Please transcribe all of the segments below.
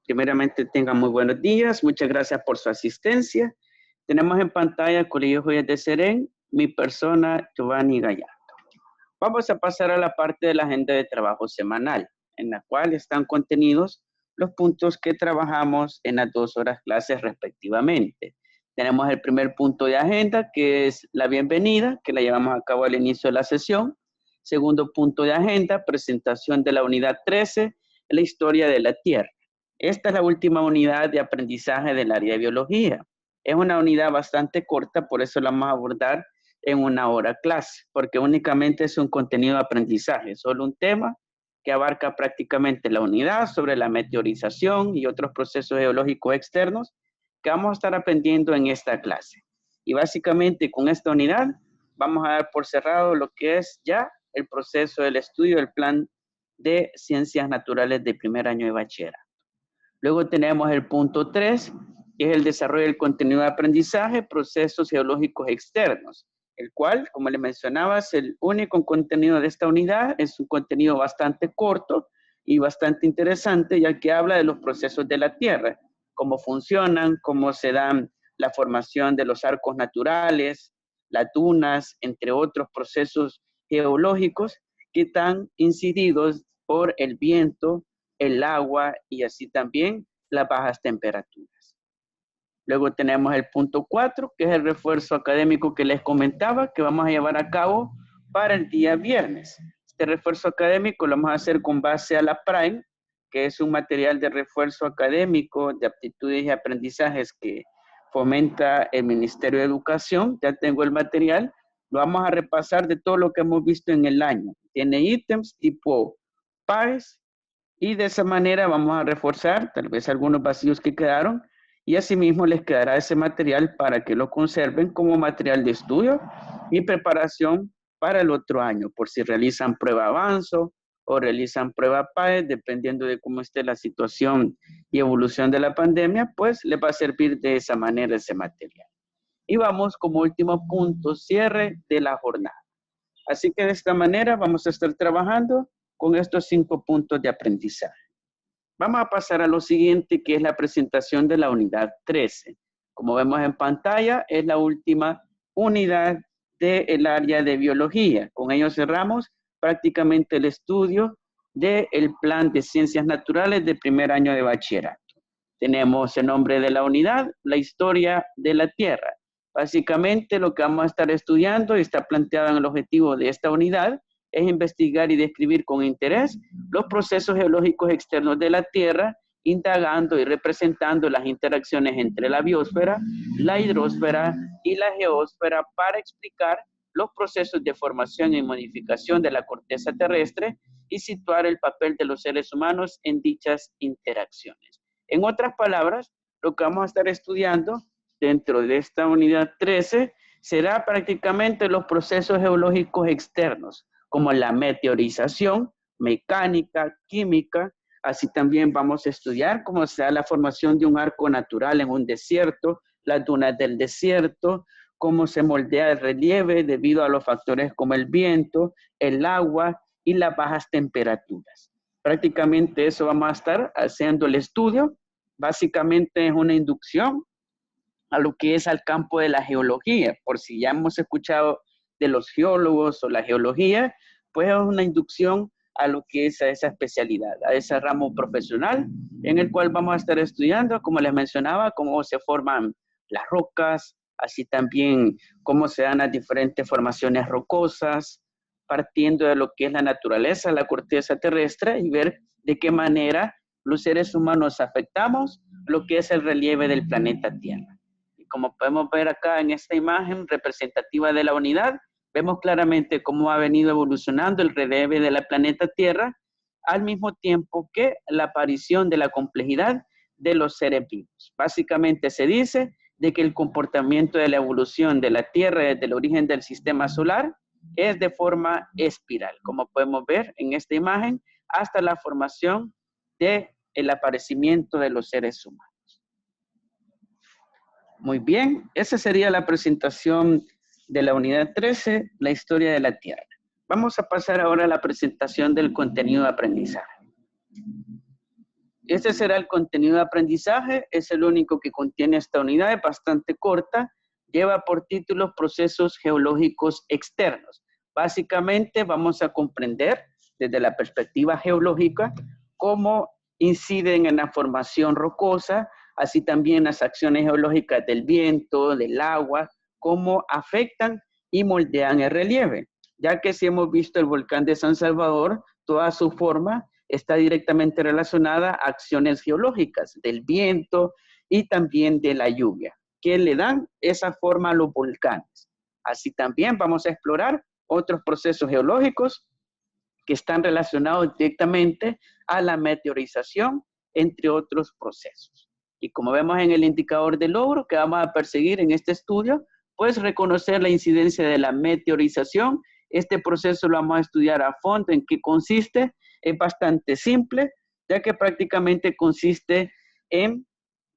Primeramente, tengan muy buenos días. Muchas gracias por su asistencia. Tenemos en pantalla Colegio Joyas de Serén, mi persona, Giovanni Gallardo. Vamos a pasar a la parte de la agenda de trabajo semanal, en la cual están contenidos los puntos que trabajamos en las 2 horas clases respectivamente. Tenemos el primer punto de agenda, que es la bienvenida, que la llevamos a cabo al inicio de la sesión. Segundo punto de agenda, presentación de la unidad 13, la historia de la Tierra. Esta es la última unidad de aprendizaje del área de biología. Es una unidad bastante corta, por eso la vamos a abordar en 1 hora clase, porque únicamente es un contenido de aprendizaje, solo un tema que abarca prácticamente la unidad sobre la meteorización y otros procesos geológicos externos que vamos a estar aprendiendo en esta clase. Y básicamente con esta unidad vamos a dar por cerrado lo que es ya el proceso del estudio del plan de ciencias naturales de primer año de bachillerato. Luego tenemos el punto 3, que es el desarrollo del contenido de aprendizaje, procesos geológicos externos, el cual, como les mencionaba, es el único contenido de esta unidad. Es un contenido bastante corto y bastante interesante, ya que habla de los procesos de la Tierra, cómo funcionan, cómo se dan la formación de los arcos naturales, las dunas, entre otros procesos geológicos que están incididos por el viento, el agua y así también las bajas temperaturas. Luego tenemos el punto 4, que es el refuerzo académico que les comentaba, que vamos a llevar a cabo para el día viernes. Este refuerzo académico lo vamos a hacer con base a la PRIME, que es un material de refuerzo académico de aptitudes y aprendizajes que fomenta el Ministerio de Educación. Ya tengo el material. Lo vamos a repasar de todo lo que hemos visto en el año. Tiene ítems tipo PAES, y de esa manera vamos a reforzar tal vez algunos vacíos que quedaron y asimismo les quedará ese material para que lo conserven como material de estudio y preparación para el otro año, por si realizan prueba avanzo o realizan prueba PAES, dependiendo de cómo esté la situación y evolución de la pandemia, pues les va a servir de esa manera ese material. Y vamos como último punto, cierre de la jornada. Así que de esta manera vamos a estar trabajando con estos 5 puntos de aprendizaje. Vamos a pasar a lo siguiente, que es la presentación de la unidad 13. Como vemos en pantalla, es la última unidad del área de biología. Con ello cerramos prácticamente el estudio del plan de ciencias naturales de primer año de bachillerato. Tenemos el nombre de la unidad, la historia de la Tierra. Básicamente lo que vamos a estar estudiando y está planteado en el objetivo de esta unidad es investigar y describir con interés los procesos geológicos externos de la Tierra, indagando y representando las interacciones entre la biosfera, la hidrosfera y la geósfera para explicar los procesos de formación y modificación de la corteza terrestre y situar el papel de los seres humanos en dichas interacciones. En otras palabras, lo que vamos a estar estudiando dentro de esta unidad 13 será prácticamente los procesos geológicos externos, como la meteorización, mecánica, química. Así también vamos a estudiar cómo se da la formación de un arco natural en un desierto, las dunas del desierto, cómo se moldea el relieve debido a los factores como el viento, el agua y las bajas temperaturas. Prácticamente eso vamos a estar haciendo el estudio. Básicamente es una inducción a lo que es al campo de la geología. Por si ya hemos escuchado de los geólogos o la geología, pues es una inducción a lo que es a esa especialidad, a ese ramo profesional en el cual vamos a estar estudiando, como les mencionaba, cómo se forman las rocas, así también cómo se dan las diferentes formaciones rocosas, partiendo de lo que es la naturaleza, la corteza terrestre y ver de qué manera los seres humanos afectamos lo que es el relieve del planeta Tierra. Y como podemos ver acá en esta imagen representativa de la unidad, vemos claramente cómo ha venido evolucionando el relieve de la planeta Tierra al mismo tiempo que la aparición de la complejidad de los seres vivos. Básicamente se dice de que el comportamiento de la evolución de la Tierra desde el origen del sistema solar es de forma espiral, como podemos ver en esta imagen, hasta la formación del aparecimiento de los seres humanos. Muy bien, esa sería la presentación de la unidad 13, la historia de la Tierra. Vamos a pasar ahora a la presentación del contenido de aprendizaje. Este será el contenido de aprendizaje, es el único que contiene esta unidad, es bastante corta, lleva por título Procesos Geológicos Externos. Básicamente vamos a comprender desde la perspectiva geológica cómo inciden en la formación rocosa, así también las acciones geológicas del viento, del agua, cómo afectan y moldean el relieve. Ya que si hemos visto el volcán de San Salvador, toda su forma está directamente relacionada a acciones geológicas del viento y también de la lluvia, que le dan esa forma a los volcanes. Así también vamos a explorar otros procesos geológicos que están relacionados directamente a la meteorización, entre otros procesos. Y como vemos en el indicador de logro que vamos a perseguir en este estudio, pues reconocer la incidencia de la meteorización. Este proceso lo vamos a estudiar a fondo. ¿En qué consiste? Es bastante simple, ya que prácticamente consiste en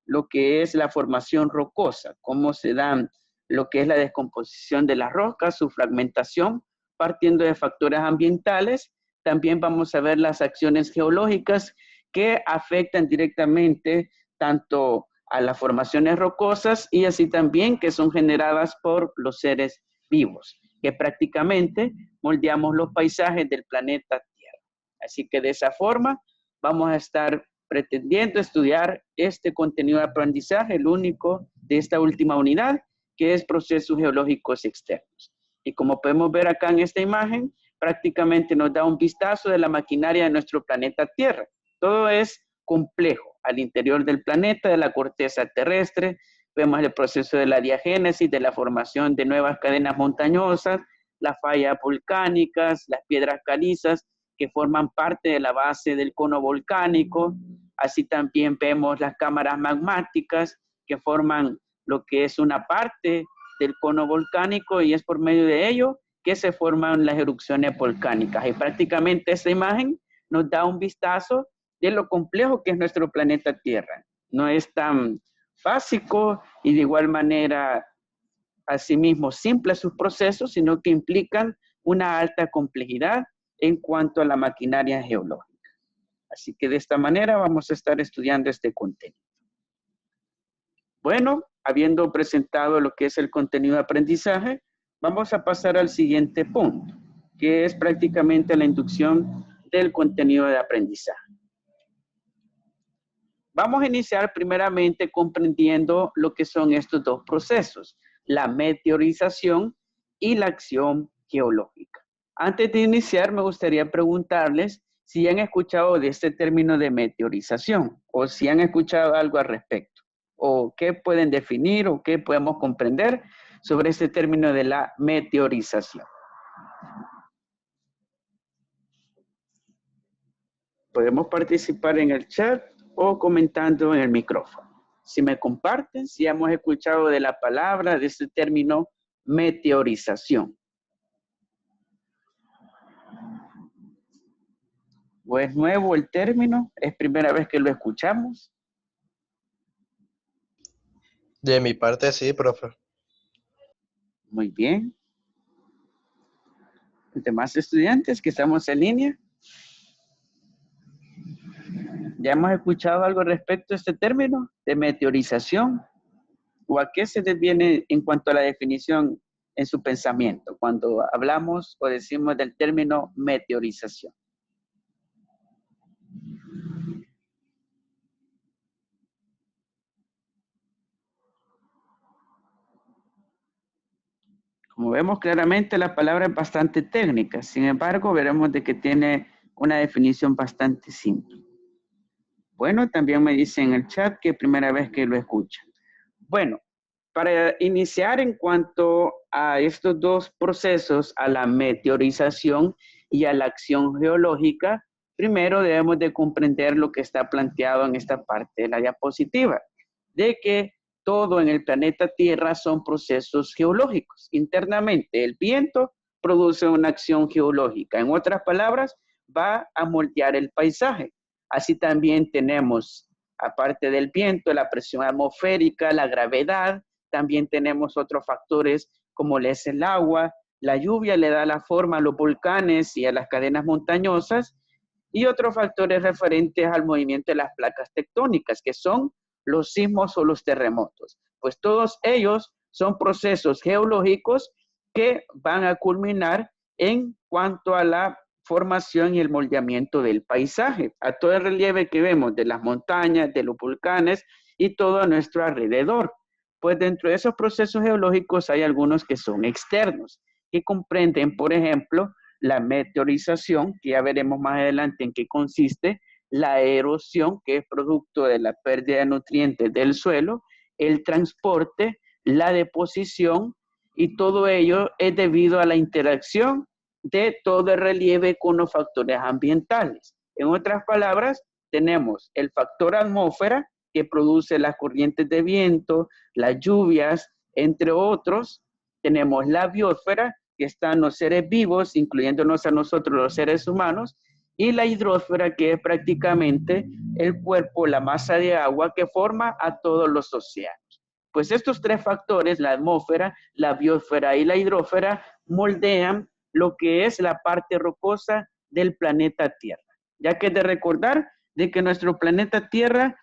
lo que es la formación rocosa, cómo se dan lo que es la descomposición de las rocas, su fragmentación, partiendo de factores ambientales. También vamos a ver las acciones geológicas que afectan directamente tanto a las formaciones rocosas y así también que son generadas por los seres vivos, que prácticamente moldeamos los paisajes del planeta Tierra. Así que de esa forma vamos a estar pretendiendo estudiar este contenido de aprendizaje, el único de esta última unidad, que es procesos geológicos externos. Y como podemos ver acá en esta imagen, prácticamente nos da un vistazo de la maquinaria de nuestro planeta Tierra. Todo es complejo al interior del planeta, de la corteza terrestre. Vemos el proceso de la diagénesis, de la formación de nuevas cadenas montañosas, las fallas volcánicas, las piedras calizas que forman parte de la base del cono volcánico. Así también vemos las cámaras magmáticas que forman lo que es una parte del cono volcánico y es por medio de ello que se forman las erupciones volcánicas. Y prácticamente esta imagen nos da un vistazo de lo complejo que es nuestro planeta Tierra. No es tan básico y de igual manera, asimismo, simple sus procesos, sino que implican una alta complejidad en cuanto a la maquinaria geológica. Así que de esta manera vamos a estar estudiando este contenido. Bueno, habiendo presentado lo que es el contenido de aprendizaje, vamos a pasar al siguiente punto, que es prácticamente la inducción del contenido de aprendizaje. Vamos a iniciar primeramente comprendiendo lo que son estos dos procesos, la meteorización y la acción geológica. Antes de iniciar, me gustaría preguntarles si han escuchado de este término de meteorización o si han escuchado algo al respecto, o qué pueden definir o qué podemos comprender sobre este término de la meteorización. Podemos participar en el chat o comentando en el micrófono. Si me comparten, si hemos escuchado de la palabra, de este término meteorización. ¿O es nuevo el término? ¿Es primera vez que lo escuchamos? De mi parte sí, profe. Muy bien. Los demás estudiantes que estamos en línea, ¿ya hemos escuchado algo respecto a este término de meteorización? ¿O a qué se deviene en cuanto a la definición en su pensamiento cuando hablamos o decimos del término meteorización? Como vemos claramente, la palabra es bastante técnica. Sin embargo, veremos de que tiene una definición bastante simple. Bueno, también me dice en el chat que es primera vez que lo escuchan. Bueno, para iniciar en cuanto a estos dos procesos, a la meteorización y a la acción geológica, primero debemos de comprender lo que está planteado en esta parte de la diapositiva, de que todo en el planeta Tierra son procesos geológicos. Internamente, el viento produce una acción geológica. En otras palabras, va a moldear el paisaje. Así también tenemos, aparte del viento, la presión atmosférica, la gravedad. También tenemos otros factores como es el agua. La lluvia le da la forma a los volcanes y a las cadenas montañosas. y otros factores referentes al movimiento de las placas tectónicas, que son los sismos o los terremotos. Pues todos ellos son procesos geológicos que van a culminar en cuanto a la formación y el moldeamiento del paisaje, a todo el relieve que vemos de las montañas, de los volcanes y todo a nuestro alrededor. Pues dentro de esos procesos geológicos hay algunos que son externos, que comprenden, por ejemplo, la meteorización, que ya veremos más adelante en qué consiste, la erosión, que es producto de la pérdida de nutrientes del suelo, el transporte, la deposición, y todo ello es debido a la interacción de todo el relieve con los factores ambientales. En otras palabras, tenemos el factor atmósfera, que produce las corrientes de viento, las lluvias, entre otros. Tenemos la biosfera, que están los seres vivos, incluyéndonos a nosotros los seres humanos, y la hidrosfera, que es prácticamente el cuerpo, la masa de agua que forma a todos los océanos. Pues estos tres factores, la atmósfera, la biosfera y la hidrosfera, moldean lo que es la parte rocosa del planeta Tierra. Ya que es de recordar de que nuestro planeta Tierra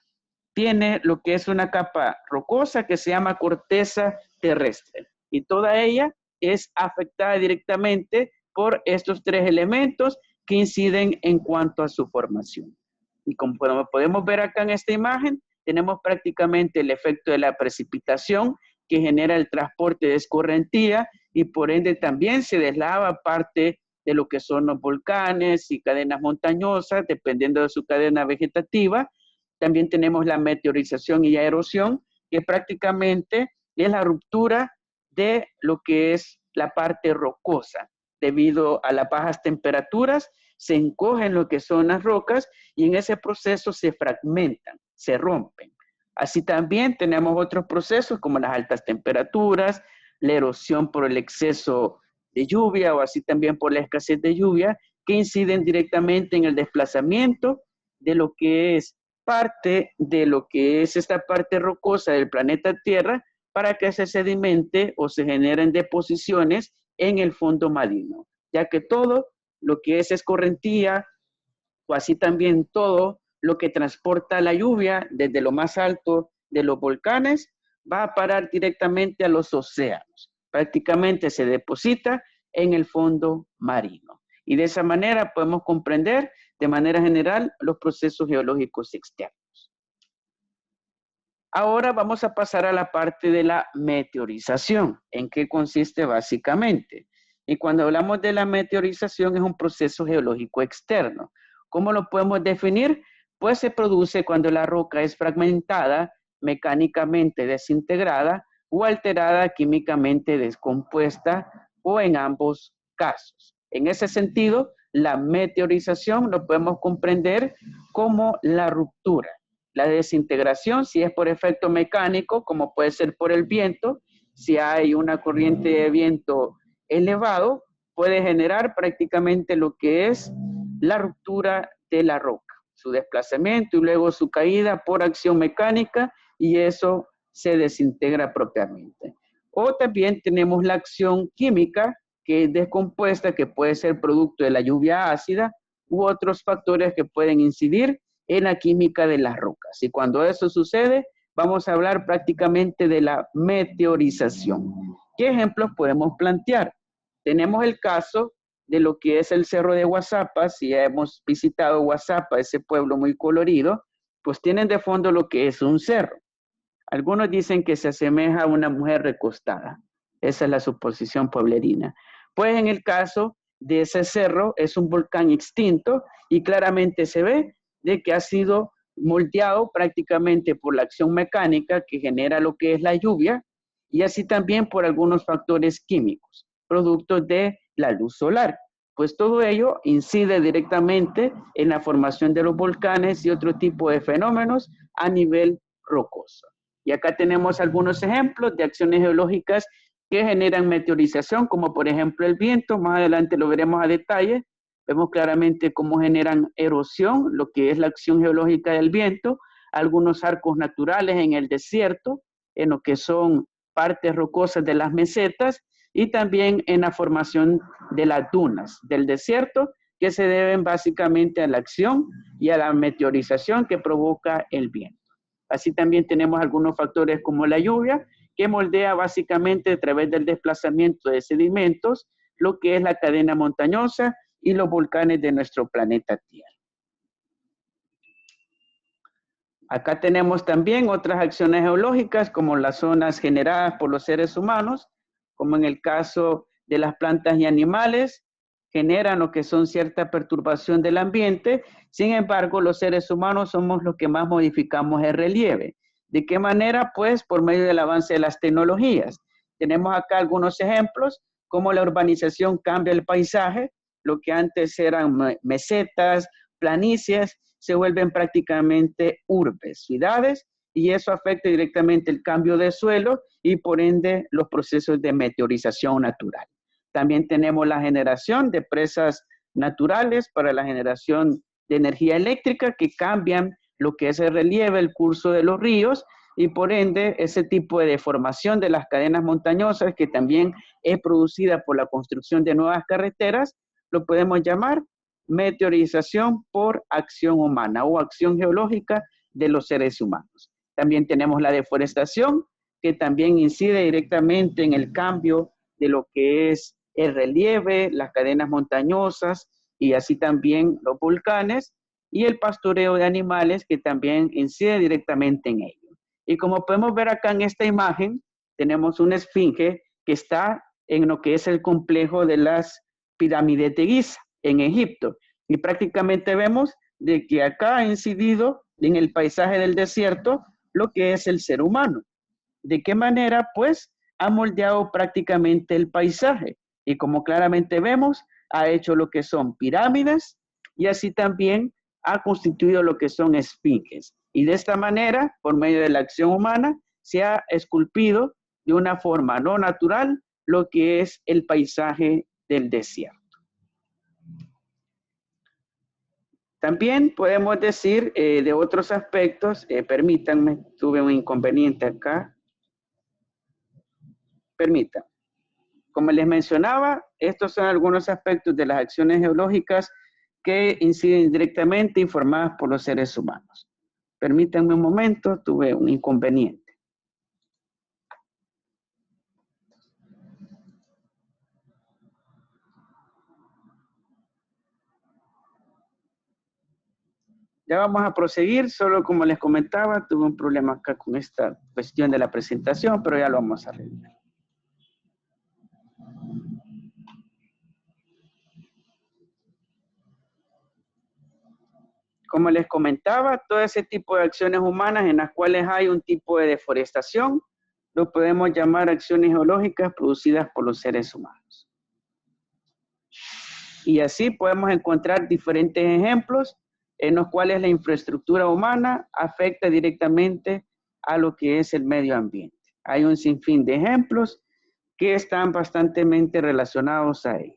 tiene lo que es una capa rocosa que se llama corteza terrestre. Y toda ella es afectada directamente por estos tres elementos que inciden en cuanto a su formación. Y como podemos ver acá en esta imagen, tenemos prácticamente el efecto de la precipitación que genera el transporte de escorrentía y por ende también se deslava parte de lo que son los volcanes y cadenas montañosas, dependiendo de su cadena vegetativa. También tenemos la meteorización y erosión, que prácticamente es la ruptura de lo que es la parte rocosa. Debido a las bajas temperaturas, se encogen lo que son las rocas y en ese proceso se fragmentan, se rompen. Así también tenemos otros procesos como las altas temperaturas, la erosión por el exceso de lluvia o así también por la escasez de lluvia, que inciden directamente en el desplazamiento de lo que es parte de lo que es esta parte rocosa del planeta Tierra para que se sedimente o se generen deposiciones en el fondo marino, ya que todo lo que es escorrentía o así también todo lo que transporta la lluvia desde lo más alto de los volcanes va a parar directamente a los océanos. Prácticamente se deposita en el fondo marino. Y de esa manera podemos comprender de manera general los procesos geológicos externos. Ahora vamos a pasar a la parte de la meteorización. ¿En qué consiste básicamente? Y cuando hablamos de la meteorización es un proceso geológico externo. ¿Cómo lo podemos definir? Pues se produce cuando la roca es fragmentada, mecánicamente desintegrada o alterada químicamente descompuesta o en ambos casos. En ese sentido, la meteorización lo podemos comprender como la ruptura. La desintegración, si es por efecto mecánico, como puede ser por el viento, si hay una corriente de viento elevado, puede generar prácticamente lo que es la ruptura de la roca, su desplazamiento y luego su caída por acción mecánica y eso se desintegra propiamente. O también tenemos la acción química, que es descompuesta, que puede ser producto de la lluvia ácida u otros factores que pueden incidir en la química de las rocas. Y cuando eso sucede, vamos a hablar prácticamente de la meteorización. ¿Qué ejemplos podemos plantear? Tenemos el caso de lo que es el Cerro de Guazapa. Si ya hemos visitado Guazapa, ese pueblo muy colorido, pues tienen de fondo lo que es un cerro. Algunos dicen que se asemeja a una mujer recostada. Esa es la suposición pueblerina. Pues en el caso de ese cerro es un volcán extinto y claramente se ve de que ha sido moldeado prácticamente por la acción mecánica que genera lo que es la lluvia y así también por algunos factores químicos, productos de la luz solar. Pues todo ello incide directamente en la formación de los volcanes y otro tipo de fenómenos a nivel rocoso. Y acá tenemos algunos ejemplos de acciones geológicas que generan meteorización, como por ejemplo el viento. Más adelante lo veremos a detalle. Vemos claramente cómo generan erosión, lo que es la acción geológica del viento, algunos arcos naturales en el desierto, en lo que son partes rocosas de las mesetas, y también en la formación de las dunas del desierto, que se deben básicamente a la acción y a la meteorización que provoca el viento. Así también tenemos algunos factores como la lluvia, que moldea básicamente a través del desplazamiento de sedimentos lo que es la cadena montañosa y los volcanes de nuestro planeta Tierra. Acá tenemos también otras acciones geológicas como las zonas generadas por los seres humanos, como en el caso de las plantas y animales, generan lo que son cierta perturbación del ambiente. Sin embargo, los seres humanos somos los que más modificamos el relieve. ¿De qué manera? Pues por medio del avance de las tecnologías. Tenemos acá algunos ejemplos, como la urbanización cambia el paisaje, lo que antes eran mesetas, planicies, se vuelven prácticamente urbes, ciudades, y eso afecta directamente el cambio de suelo y por ende los procesos de meteorización natural. También tenemos la generación de presas naturales para la generación de energía eléctrica que cambian lo que es el relieve, el curso de los ríos y por ende ese tipo de deformación de las cadenas montañosas que también es producida por la construcción de nuevas carreteras, lo podemos llamar meteorización por acción humana o acción geológica de los seres humanos. También tenemos la deforestación que también incide directamente en el cambio de lo que es el relieve, las cadenas montañosas y así también los volcanes y el pastoreo de animales que también incide directamente en ello. Y como podemos ver acá en esta imagen, tenemos una esfinge que está en lo que es el complejo de las pirámides de Giza en Egipto. Y prácticamente vemos de que acá ha incidido en el paisaje del desierto lo que es el ser humano. ¿De qué manera? Pues ha moldeado prácticamente el paisaje y como claramente vemos, ha hecho lo que son pirámides y así también ha constituido lo que son esfinges. Y de esta manera, por medio de la acción humana, se ha esculpido de una forma no natural lo que es el paisaje del desierto. También podemos decir de otros aspectos, permítanme, tuve un inconveniente acá. Permítanme. Como les mencionaba, estos son algunos aspectos de las acciones geológicas que inciden directamente informadas por los seres humanos. Permítanme un momento, tuve un inconveniente. Ya vamos a proseguir, solo como les comentaba, tuve un problema acá con esta cuestión de la presentación, pero ya lo vamos a arreglar. Como les comentaba, todo ese tipo de acciones humanas en las cuales hay un tipo de deforestación, lo podemos llamar acciones geológicas producidas por los seres humanos. Y así podemos encontrar diferentes ejemplos en los cuales la infraestructura humana afecta directamente a lo que es el medio ambiente. Hay un sinfín de ejemplos que están bastante relacionados a ello.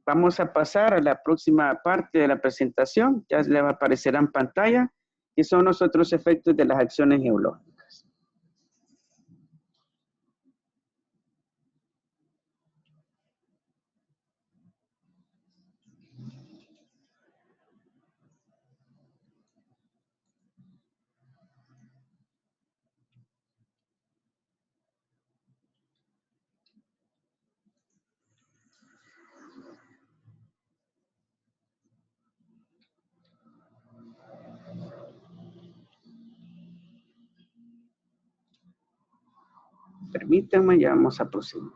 Vamos a pasar a la próxima parte de la presentación, ya les aparecerá en pantalla, que son los otros efectos de las acciones geológicas. Permítanme, ya vamos a proseguir.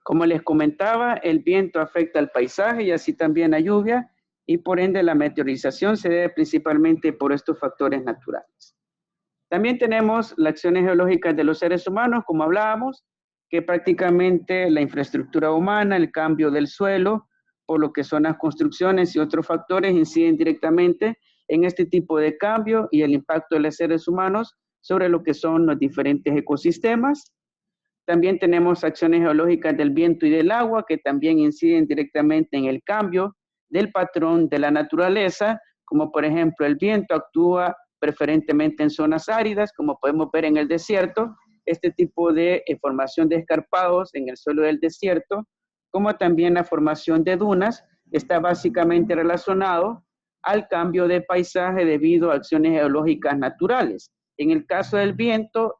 Como les comentaba, el viento afecta al paisaje y así también la lluvia y por ende la meteorización se debe principalmente por estos factores naturales. También tenemos las acciones geológicas de los seres humanos, como hablábamos, que prácticamente la infraestructura humana, el cambio del suelo, por lo que son las construcciones y otros factores inciden directamente en este tipo de cambio y el impacto de los seres humanos sobre lo que son los diferentes ecosistemas. También tenemos acciones geológicas del viento y del agua que también inciden directamente en el cambio del patrón de la naturaleza, como por ejemplo el viento actúa preferentemente en zonas áridas, como podemos ver en el desierto, este tipo de formación de escarpados en el suelo del desierto, como también la formación de dunas, está básicamente relacionado al cambio de paisaje debido a acciones geológicas naturales. En el caso del viento,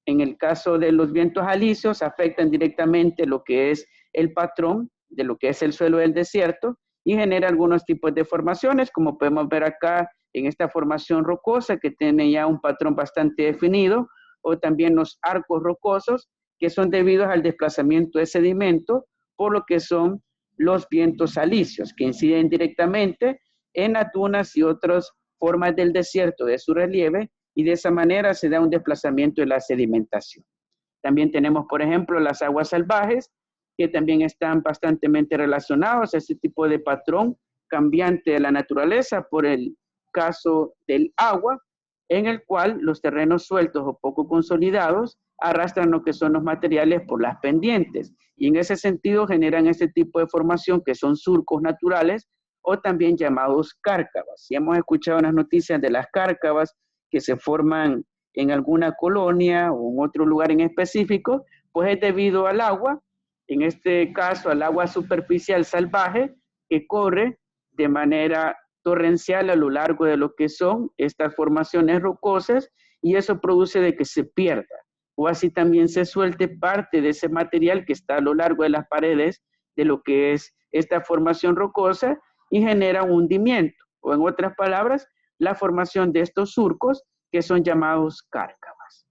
en el caso de los vientos alisios, afectan directamente lo que es el patrón de lo que es el suelo del desierto y genera algunos tipos de formaciones, como podemos ver acá en esta formación rocosa que tiene ya un patrón bastante definido, o también los arcos rocosos que son debidos al desplazamiento de sedimento por lo que son los vientos alisios, que inciden directamente en las dunas y otras formas del desierto de su relieve, y de esa manera se da un desplazamiento de la sedimentación. También tenemos, por ejemplo, las aguas salvajes, que también están bastante relacionados a este tipo de patrón cambiante de la naturaleza por el caso del agua, en el cual los terrenos sueltos o poco consolidados arrastran lo que son los materiales por las pendientes y en ese sentido generan este tipo de formación que son surcos naturales o también llamados cárcavas. Si hemos escuchado las noticias de las cárcavas que se forman en alguna colonia o en otro lugar en específico, pues es debido al agua, en este caso al agua superficial salvaje que corre de manera torrencial a lo largo de lo que son estas formaciones rocosas y eso produce de que se pierda o así también se suelte parte de ese material que está a lo largo de las paredes de lo que es esta formación rocosa y genera un hundimiento o en otras palabras la formación de estos surcos que son llamados cárcavas.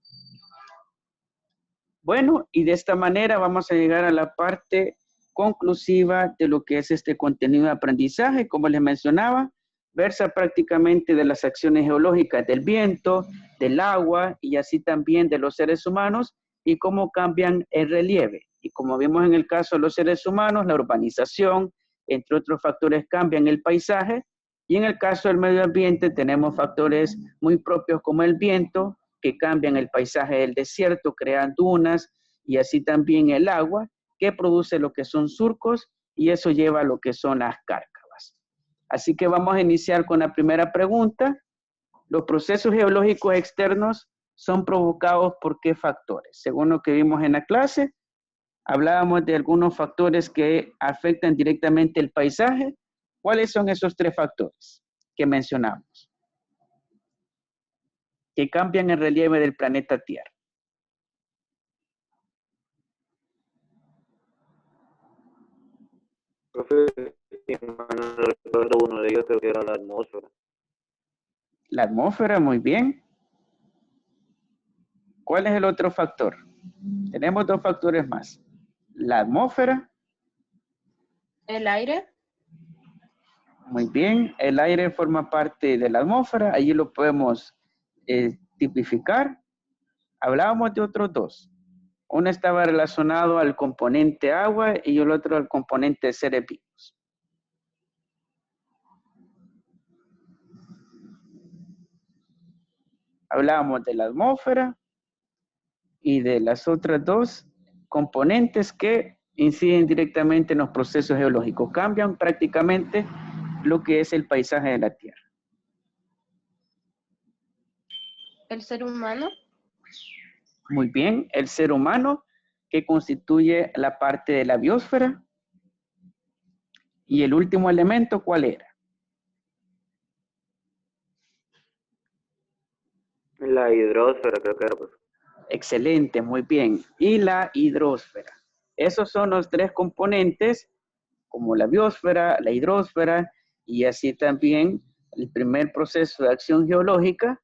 Bueno, y de esta manera vamos a llegar a la parte conclusiva de lo que es este contenido de aprendizaje. Como les mencionaba, versa prácticamente de las acciones geológicas del viento, del agua y así también de los seres humanos y cómo cambian el relieve. Y como vimos en el caso de los seres humanos, la urbanización, entre otros factores, cambian el paisaje. Y en el caso del medio ambiente tenemos factores muy propios como el viento, que cambian el paisaje del desierto, crean dunas y así también el agua, que produce lo que son surcos y eso lleva a lo que son las cárcavas. Así que vamos a iniciar con la primera pregunta. ¿Los procesos geológicos externos son provocados por qué factores? Según lo que vimos en la clase, hablábamos de algunos factores que afectan directamente el paisaje. ¿Cuáles son esos tres factores que mencionamos? Que cambian el relieve del planeta Tierra. Profe, no recuerdo uno de ellos, creo que era la atmósfera. La atmósfera, muy bien. ¿Cuál es el otro factor? Tenemos dos factores más. La atmósfera. El aire. Muy bien, el aire forma parte de la atmósfera, allí lo podemos tipificar. Hablábamos de otros dos. Uno estaba relacionado al componente agua y el otro al componente de seres vivos. Hablábamos de la atmósfera y de las otras dos componentes que inciden directamente en los procesos geológicos. Cambian prácticamente lo que es el paisaje de la Tierra. El ser humano. Muy bien, el ser humano que constituye la parte de la biosfera. Y el último elemento, ¿cuál era? La hidrosfera, creo que era. Pues. Excelente, muy bien. Y la hidrosfera. Esos son los tres componentes, como la biosfera, la hidrosfera, y así también el primer proceso de acción geológica,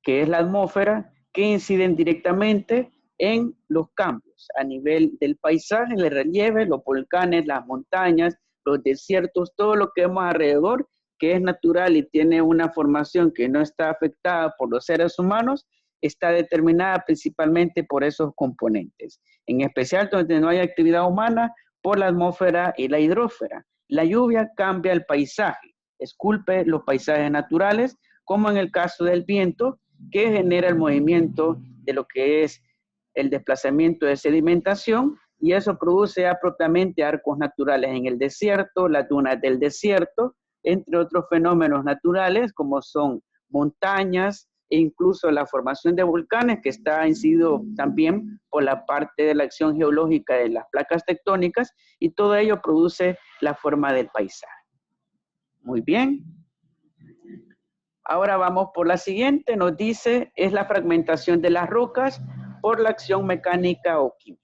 que es la atmósfera, que inciden directamente en los cambios a nivel del paisaje, el relieve, los volcanes, las montañas, los desiertos, todo lo que vemos alrededor, que es natural y tiene una formación que no está afectada por los seres humanos, está determinada principalmente por esos componentes. En especial donde no hay actividad humana, por la atmósfera y la hidrósfera. La lluvia cambia el paisaje, esculpe los paisajes naturales, como en el caso del viento, que genera el movimiento de lo que es el desplazamiento de sedimentación, y eso produce ya propiamente arcos naturales en el desierto, las dunas del desierto, entre otros fenómenos naturales como son montañas e incluso la formación de volcanes, que está incidido también por la parte de la acción geológica de las placas tectónicas, y todo ello produce la forma del paisaje. Muy bien. Ahora vamos por la siguiente, nos dice, es la fragmentación de las rocas por la acción mecánica o química.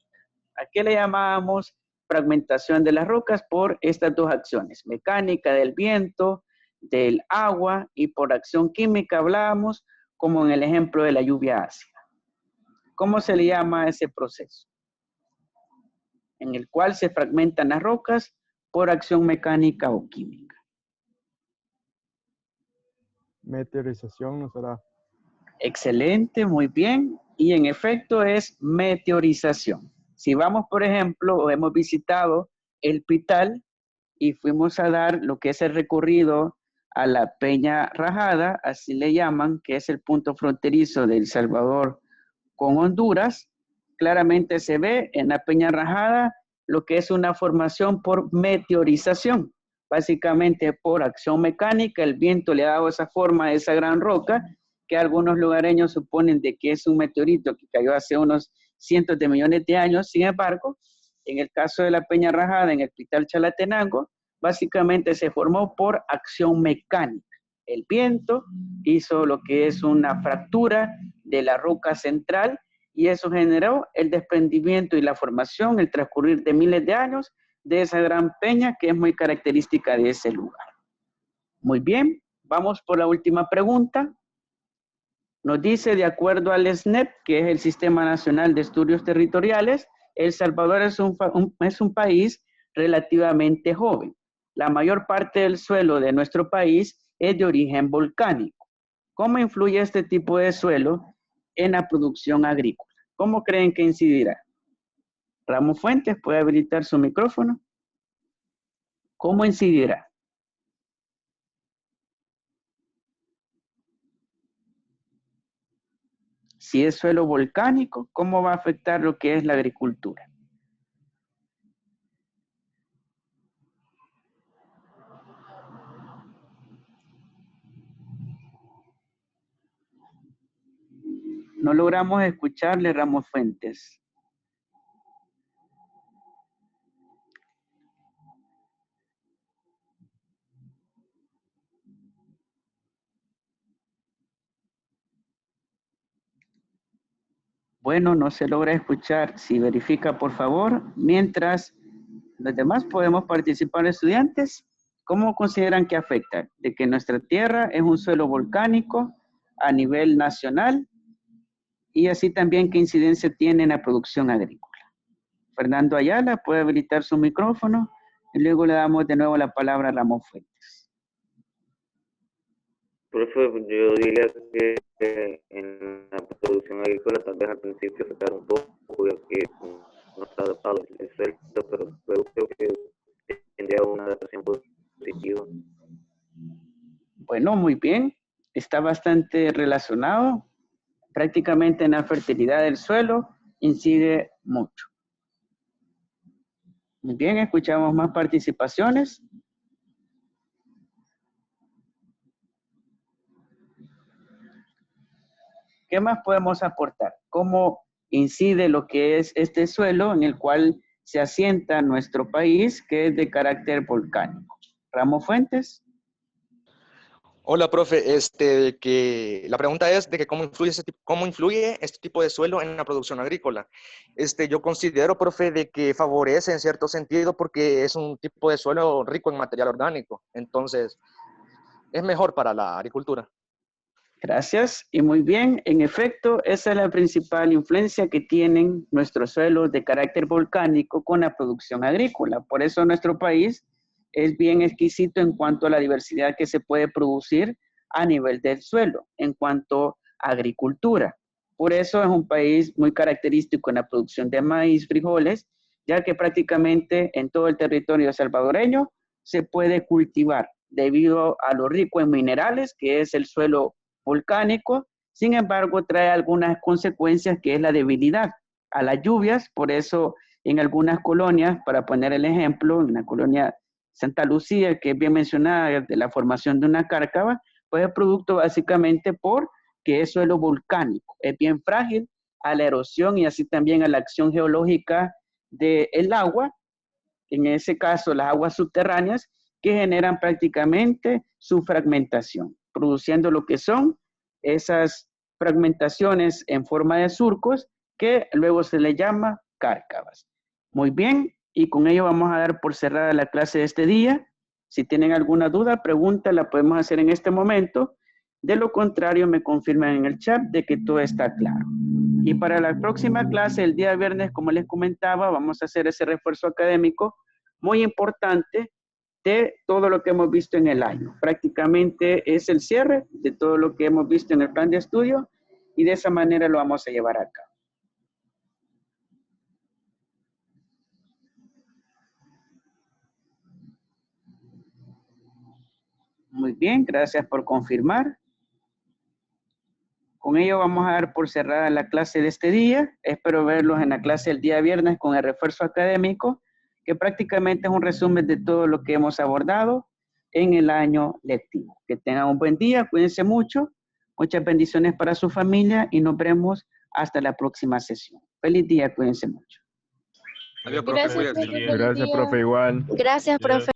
¿A qué le llamamos fragmentación de las rocas? Por estas dos acciones, mecánica del viento, del agua, y por acción química hablábamos, como en el ejemplo de la lluvia ácida. ¿Cómo se le llama a ese proceso? En el cual se fragmentan las rocas por acción mecánica o química. Meteorización, ¿no será? Excelente, muy bien. Y en efecto es meteorización. Si vamos, por ejemplo, hemos visitado el Pital y fuimos a dar lo que es el recorrido a la Peña Rajada, así le llaman, que es el punto fronterizo de El Salvador con Honduras, claramente se ve en la Peña Rajada lo que es una formación por meteorización. Básicamente por acción mecánica, el viento le ha dado esa forma a esa gran roca, que algunos lugareños suponen de que es un meteorito que cayó hace unos cientos de millones de años. Sin embargo, en el caso de la Peña Rajada, en el Pital Chalatenango, básicamente se formó por acción mecánica. El viento hizo lo que es una fractura de la roca central y eso generó el desprendimiento y la formación, el transcurrir de miles de años de esa gran peña que es muy característica de ese lugar. Muy bien, vamos por la última pregunta. Nos dice, de acuerdo al SNEP, que es el Sistema Nacional de Estudios Territoriales, El Salvador es un país relativamente joven. La mayor parte del suelo de nuestro país es de origen volcánico. ¿Cómo influye este tipo de suelo en la producción agrícola? ¿Cómo creen que incidirá? Ramos Fuentes, ¿puede habilitar su micrófono? ¿Cómo incidirá? Si es suelo volcánico, ¿cómo va a afectar lo que es la agricultura? No logramos escucharle, Ramos Fuentes. Bueno, no se logra escuchar. Si verifica, por favor. Mientras los demás podemos participar, estudiantes, ¿cómo consideran que afecta? De que nuestra tierra es un suelo volcánico a nivel nacional y así también qué incidencia tiene en la producción agrícola. Fernando Ayala, puede habilitar su micrófono y luego le damos de nuevo la palabra a Ramón Fuentes. Profe, yo diría que en la producción agrícola tal vez al principio se tarda un poco, ya que no está adaptado el suelo, pero luego creo que tendría una adaptación positiva. Bueno, muy bien. Está bastante relacionado. Prácticamente en la fertilidad del suelo incide mucho. Muy bien, escuchamos más participaciones. ¿Qué más podemos aportar? ¿Cómo incide lo que es este suelo en el cual se asienta nuestro país, que es de carácter volcánico? Ramos Fuentes. Hola, profe. Que la pregunta es de que cómo influye este tipo de suelo en la producción agrícola. Yo considero, profe, de que favorece en cierto sentido porque es un tipo de suelo rico en material orgánico. Entonces, es mejor para la agricultura. Gracias. Y muy bien, en efecto, esa es la principal influencia que tienen nuestros suelos de carácter volcánico con la producción agrícola. Por eso nuestro país es bien exquisito en cuanto a la diversidad que se puede producir a nivel del suelo, en cuanto a agricultura. Por eso es un país muy característico en la producción de maíz, frijoles, ya que prácticamente en todo el territorio salvadoreño se puede cultivar debido a lo rico en minerales, que es el suelo volcánico. Sin embargo, trae algunas consecuencias, que es la debilidad a las lluvias. Por eso en algunas colonias, para poner el ejemplo, en la colonia Santa Lucía, que es bien mencionada, de la formación de una cárcava, pues es producto básicamente porque es suelo volcánico, es bien frágil a la erosión y así también a la acción geológica del agua, en ese caso las aguas subterráneas, que generan prácticamente su fragmentación, produciendo lo que son esas fragmentaciones en forma de surcos, que luego se le llama cárcavas. Muy bien, y con ello vamos a dar por cerrada la clase de este día. Si tienen alguna duda, pregunta, la podemos hacer en este momento. De lo contrario, me confirman en el chat de que todo está claro. Y para la próxima clase, el día viernes, como les comentaba, vamos a hacer ese refuerzo académico muy importante de todo lo que hemos visto en el año. Prácticamente es el cierre de todo lo que hemos visto en el plan de estudio y de esa manera lo vamos a llevar a cabo. Muy bien, gracias por confirmar. Con ello vamos a dar por cerrada la clase de este día. Espero verlos en la clase del día viernes con el refuerzo académico, que prácticamente es un resumen de todo lo que hemos abordado en el año lectivo. Que tengan un buen día, cuídense mucho, muchas bendiciones para su familia y nos vemos hasta la próxima sesión. Feliz día, cuídense mucho. Adiós, profe. Gracias, Cuídate. profe. Feliz Gracias, día. profe, igual. Gracias, profe.